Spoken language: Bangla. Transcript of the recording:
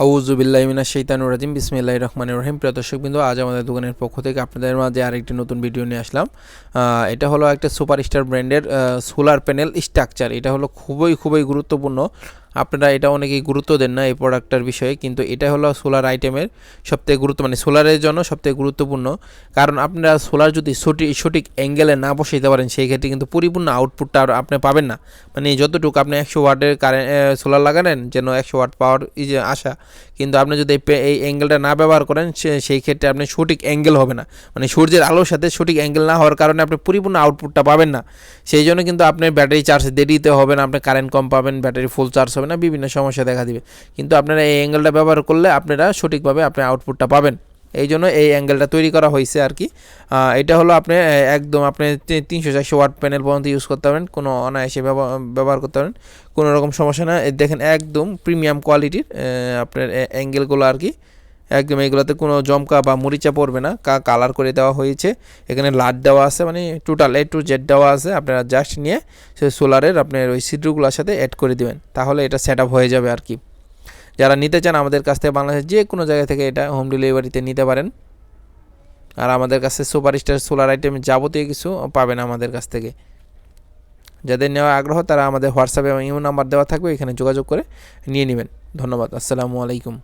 আউযু বিল্লাহি মিনাশ শাইতানির রাজিম বিসমিল্লাহির রহমানির রহিম। প্রিয় দর্শকবৃন্দ, আজ আমাদের দোকানের পক্ষ থেকে আপনাদের মাঝে আরেকটি নতুন ভিডিও নিয়ে আসলাম। এটা হলো একটা সুপারস্টার ব্র্যান্ডের সোলার প্যানেল স্ট্রাকচার। এটা হলো খুবই গুরুত্বপূর্ণ। আপনারা এটা অনেকেই গুরুত্ব দেন না এই প্রোডাক্টটার বিষয়ে, কিন্তু এটা হলো সোলার আইটেমের সবথেকে মানে সোলারের জন্য সবথেকে গুরুত্বপূর্ণ। কারণ আপনারা সোলার যদি সঠিক অ্যাঙ্গেলে না বসাইতে পারেন, সেই ক্ষেত্রে কিন্তু পরিপূর্ণ আউটপুটটা আপনি পাবেন না। মানে যতটুকু আপনি 100 ওয়াটের কারেন্ট সোলার লাগালেন যেন 100 ওয়াট পাওয়ার আসা, কিন্তু আপনি যদি এই অ্যাঙ্গেলটা না ব্যবহার করেন সেই ক্ষেত্রে আপনি সঠিক অ্যাঙ্গেল হবে না। মানে সূর্যের আলোর সাথে সঠিক অ্যাঙ্গেল না হওয়ার কারণে আপনি পরিপূর্ণ আউটপুটটা পাবেন না। সেই জন্য কিন্তু আপনার ব্যাটারি চার্জ দেরিতে হবে না, আপনি কারেন্ট কম পাবেন, ব্যাটারি ফুল চার্জ হবে না, বিভিন্ন সমস্যা দেখা দিবে। কিন্তু আপনারা এই অ্যাঙ্গেলটা ব্যবহার করলে আপনারা সঠিকভাবে আপনি আউটপুটটা পাবেন। এই জন্য এই অ্যাঙ্গেলটা তৈরি করা হয়েছে আর কি। এটা হলো আপনি একদম আপনি 300-400 ওয়াট প্যানেল পর্যন্ত ইউজ করতে পারেন, কোনো অনায়াসে ব্যবহার করতে পারেন, কোনো রকম সমস্যা না। দেখেন একদম প্রিমিয়াম কোয়ালিটির আপনার অ্যাঙ্গেলগুলো আর কি। একদম এইগুলোতে কোনো জমকা বা মরিচা পড়বে না, কালার করে দেওয়া হয়েছে। এখানে লাইট দেওয়া আছে, মানে টোটাল A to Z দেওয়া আছে। আপনারা জাস্ট নিয়ে সেই সোলারের আপনার ওই সিটগুলোর সাথে অ্যাড করে দেবেন, তাহলে এটা সেট আপ হয়ে যাবে আর কি। যারা নিতে চান আমাদের কাছ থেকে বাংলাদেশের যে কোনো জায়গা থেকে এটা হোম ডেলিভারিতে নিতে পারেন। আর আমাদের কাছে সুপারস্টার সোলার আইটেম যাবতীয় কিছু পাবেন আমাদের কাছ থেকে। যাদের নেওয়ার আগ্রহ তারা আমাদের হোয়াটসঅ্যাপে এবং ইমো নাম্বার দেওয়া থাকবে, এখানে যোগাযোগ করে নিয়ে নেবেন। ধন্যবাদ। আসসালামু আলাইকুম।